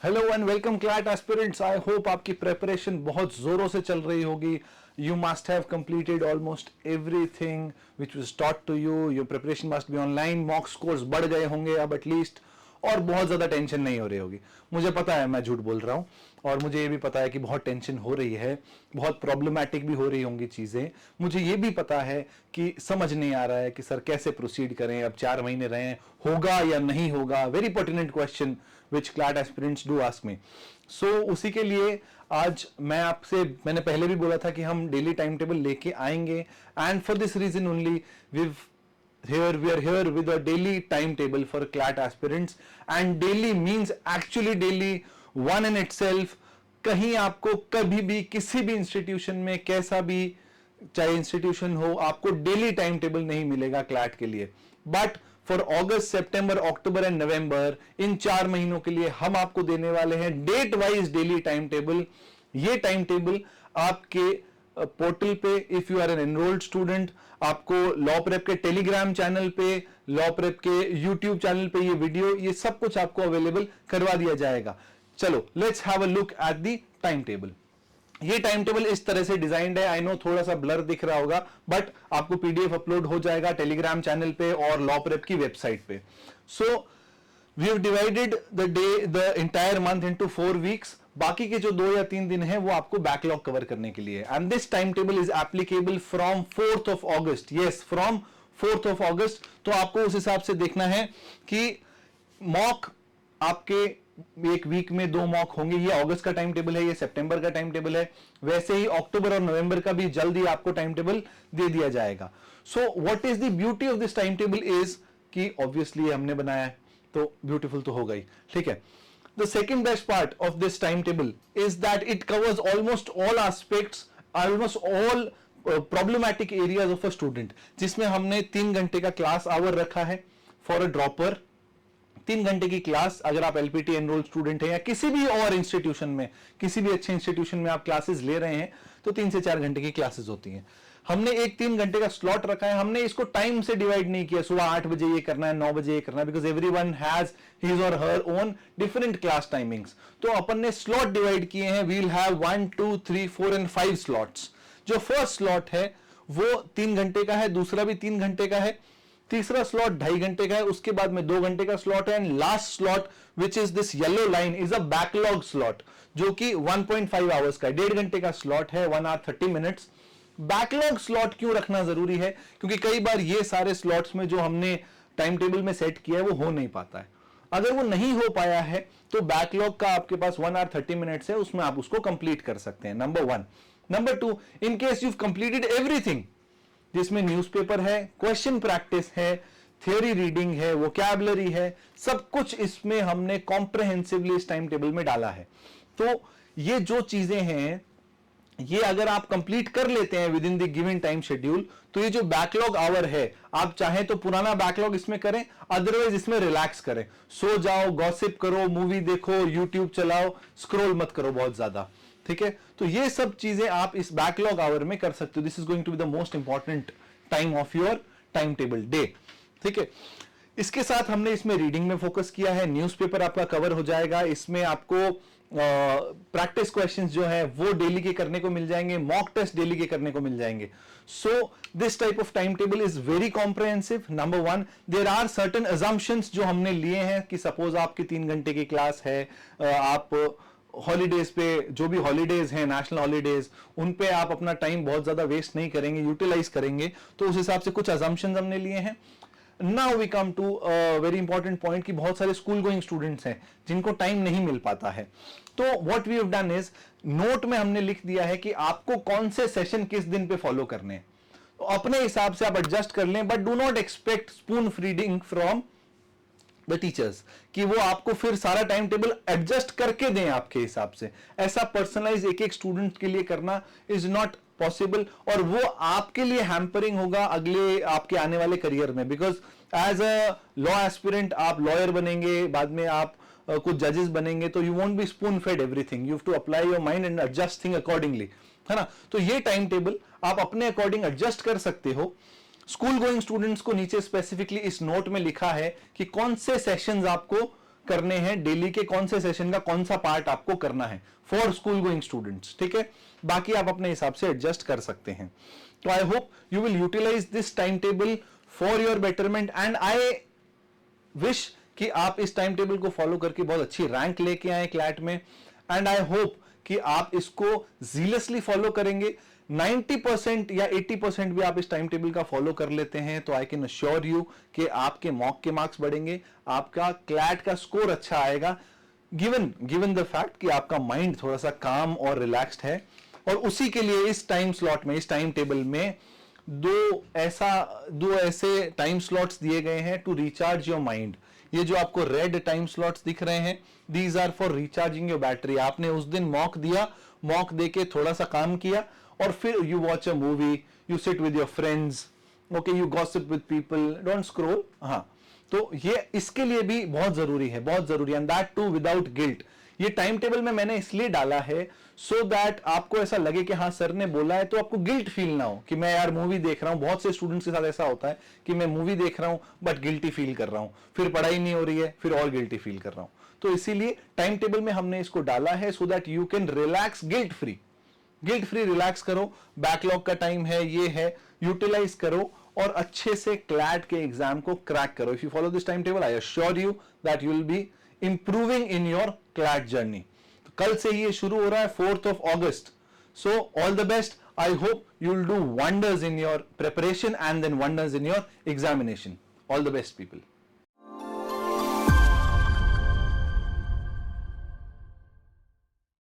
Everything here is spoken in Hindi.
Hello and welcome CLAT aspirants. I hope आपकी प्रेपरेशन बहुत जोरों से चल रही होगी। You must have completed almost everything which was taught to you. Your preparation must be online. Mock scores बढ़ गए होंगे अब एटलीस्ट, और बहुत ज़्यादा टेंशन नहीं हो रही होगी। मुझे पता है मैं झूठ बोल रहा हूँ, और मुझे ये भी पता है कि बहुत टेंशन हो रही है, बहुत प्रॉब्लमैटिक भी हो रही होंगी चीज़ें। मुझे ये भी पता है कि समझ नहीं आ रहा है कि सर कैसे प्रोसीड करें, अब 4 महीने रहे, होगा या नहीं होगा। Very pertinent question which CLAT aspirants do ask me. So उसी के लिए आज मैंने पहले भी बोला था कि हम डेली टाइम टेबल लेके आएंगे, and for this reason only we are here with a daily timetable for CLAT aspirants, and daily means actually daily one in itself। कहीं आपको कभी भी किसी भी इंस्टीट्यूशन में कैसा भी चाहे इंस्टीट्यूशन हो, आपको डेली टाइम टेबल नहीं मिलेगा क्लैट के लिए। But for August, September, October and November, इन 4 महीनों के लिए हम आपको देने वाले हैं date wise daily time table. ये टाइम टेबल आपके पोर्टल पे, if you are an enrolled student, आपको लॉ प्रेप के टेलीग्राम चैनल पे, लॉ प्रेप के यूट्यूब चैनल पे ये वीडियो, ये सब कुछ आपको अवेलेबल करवा दिया जाएगा। चलो let's have a look at the time table. ये टाइम टेबल इस तरह से डिजाइंड है। आई नो थोड़ा सा ब्लर दिख रहा होगा, बट आपको पीडीएफ अपलोड हो जाएगा टेलीग्राम चैनल पे और लॉ प्रेप की वेबसाइट पे। So we have divided the entire month into 4 weeks. बाकी के जो 2 या 3 दिन है वो आपको बैकलॉग कवर करने के लिए। And this time table is applicable from 4th of August. Yes, from 4th of अगस्त। तो आपको उस हिसाब से देखना है कि मॉक आपके एक वीक में 2 मॉक होंगे। ये अगस्त का टाइम टेबल है, ये सितंबर का टाइम टेबल है। वैसे ही अक्टूबर और नवंबर का भी जल्दी आपको टाइम टेबल दे दिया जाएगा। So what is the beauty of this time table is कि ऑब्वियसली हमने बनाया है तो ब्यूटीफुल तो होगा ही, ठीक है। The second best part of this timetable is that it covers almost all aspects, almost all problematic areas of a student, जिसमें हमने 3 घंटे का क्लास आवर रखा है फॉर अ ड्रॉपर। 3 घंटे की क्लास, अगर आप एलपीटी एनरोल स्टूडेंट हैं या किसी भी और इंस्टीट्यूशन में, किसी भी अच्छे इंस्टीट्यूशन में आप क्लासेस ले रहे हैं, तो 3 से 4 घंटे की क्लासेस होती हैं। हमने एक 3 घंटे का स्लॉट रखा है। हमने इसको टाइम से डिवाइड नहीं किया, सुबह 8 बजे ये करना है, 9 बजे ये करना है, बिकॉज एवरीवन हैज हिज और her own different class timings. तो अपन ने स्लॉट डिवाइड किए हैं। We'll have 1, 2, 3, 4 and 5 slots. जो फर्स्ट स्लॉट है वो 3 घंटे का है, दूसरा भी 3 घंटे का है, तीसरा स्लॉट 2.5 घंटे का है, उसके बाद में 2 घंटे का स्लॉट है, and last slot which is this yellow line is a backlog slot, जो कि 1.5 आवर्स का 1.5 घंटे का स्लॉट है, 1 hour 30 minutes। बैकलॉग स्लॉट क्यों रखना जरूरी है? क्योंकि कई बार ये सारे स्लॉट्स में जो हमने टाइम टेबल में सेट किया है वो हो नहीं पाता है। अगर वो नहीं हो पाया है तो बैकलॉग का आपके पास 1 hour 30 minutes है, उसमें आप उसको कंप्लीट कर सकते हैं, number 1। Number 2, in case you completed everything, जिसमें न्यूज़पेपर है, क्वेश्चन प्रैक्टिस है, थियोरी रीडिंग है, वोकैबुलरी है, सब कुछ इसमें हमने कॉम्प्रहेंसिवली इस टाइम टेबल में डाला है। तो ये जो चीजें हैं, ये अगर आप कंप्लीट कर लेते हैं with in the given time schedule, तो ये जो बैकलॉग आवर है, आप चाहें तो पुराना बैकलॉग इसमें करें, अदरवाइज इसमें रिलैक्स करें, सो जाओ, गॉसिप करो, मूवी देखो, यूट्यूब चलाओ, स्क्रॉल मत करो बहुत ज्यादा, ठीक है। तो ये सब चीजें आप इस बैकलॉग आवर में कर सकते हो। This is going to be the most important time of your time table day, ठीक है। इसके साथ हमने इसमें रीडिंग में फोकस किया है। न्यूज़पेपर आपका कवर हो जाएगा। इसमें आपको प्रैक्टिस क्वेश्चंस जो है वो डेली के करने को मिल जाएंगे, मॉक टेस्ट डेली के करने को मिल जाएंगे। So this type of time table is very comprehensive. Number 1, there are certain assumptions जो हमने लिए हैं कि सपोज आपकी 3 घंटे की क्लास है, आप हॉलीडेज पे, जो भी हॉलीडेज हैं, नेशनल हॉलीडेज, उन पे आप अपना टाइम बहुत ज्यादा वेस्ट नहीं करेंगे, यूटिलाइज करेंगे, तो उस हिसाब से कुछ अजम्पशंस हमने लिए हैं। Now we come to very important point कि बहुत सारे स्कूल गोइंग स्टूडेंट्स हैं जिनको टाइम नहीं मिल पाता है। तो what we have done is, note में हमने लिख दिया है कि आपको कौन से सेशन किस दिन पे फॉलो करने हैं। तो अपने हिसाब से आप एडजस्ट कर लें, but do not expect spoon feeding from the teachers कि वो आपको फिर सारा टाइम टेबल एडजस्ट करके दें आपके हिसाब से। ऐसा पर्सनलाइज एक स्टूडेंट के लिए करना इज नॉट पॉसिबल, और वो आपके लिए हैम्परिंग होगा अगले आपके आने वाले करियर में। Because as a law aspirant आप लॉयर बनेंगे, बाद में आप कुछ जजेस बनेंगे, तो you won't be spoon fed everything, you have to apply your mind and adjust thing accordingly, है ना। तो ये टाइम टेबल आप अपने अकॉर्डिंग एडजस्ट कर सकते हो। स्कूल गोइंग स्टूडेंट्स को नीचे स्पेसिफिकली इस नोट में लिखा है कि कौन से सेशंस आपको करने हैं, डेली के कौन से सेशन का कौन सा पार्ट आपको करना है फॉर स्कूल गोइंग स्टूडेंट्स, ठीक है। बाकी आप अपने हिसाब से एडजस्ट कर सकते हैं। तो I hope you will utilize this time table for your betterment and I wish कि आप इस टाइम टेबल को फॉलो करके बहुत अच्छी रैंक लेके आए क्लैट में, एंड आई होप कि आप इसको जीलसली फॉलो करेंगे। 90% या 80% भी आप इस टाइम टेबल का फॉलो कर लेते हैं तो आई कैन अश्योर यू कि आपके मॉक के मार्क्स बढ़ेंगे, आपका क्लैट का स्कोर अच्छा आएगा, गिवन द फैक्ट कि आपका माइंड थोड़ा सा काम और रिलैक्स्ड है। और उसी के लिए इस टाइम स्लॉट में, इस टाइम टेबल में दो ऐसे टाइम स्लॉट्स दिए गए हैं टू रिचार्ज योर माइंड। ये जो आपको रेड टाइम स्लॉट्स दिख रहे हैं, these are for recharging your battery. आपने उस दिन मॉक दिया, मॉक देके थोड़ा सा काम किया और फिर you watch a movie, you sit with your friends, okay, you gossip with people, don't scroll. हाँ, तो ये इसके लिए भी बहुत जरूरी है, बहुत जरूरी है, and that too without guilt. ये टाइम टेबल में मैंने इसलिए डाला है सो दैट आपको ऐसा लगे कि हाँ सर ने बोला है, तो आपको गिल्ट फील ना हो कि मैं यार मूवी देख रहा हूं। बहुत से स्टूडेंट्स के साथ ऐसा होता है कि मैं मूवी देख रहा हूं बट गिल्टी फील कर रहा हूं, फिर पढ़ाई नहीं हो रही है, फिर और गिल्टी फील कर रहा हूं। तो इसीलिए टाइम टेबल में हमने इसको डाला है so that you can relax guilt free relax करो। बैकलॉग का टाइम है, ये है, यूटिलाइज करो और अच्छे से क्लैट के एग्जाम को क्रैक करो। If you follow this time table, I assure you that you will be improving in your CLAT journey. कल से ही ये शुरू हो रहा है, 4th of August. So all the best. I hope you'll do wonders in your preparation and then wonders in your examination. All the best, people.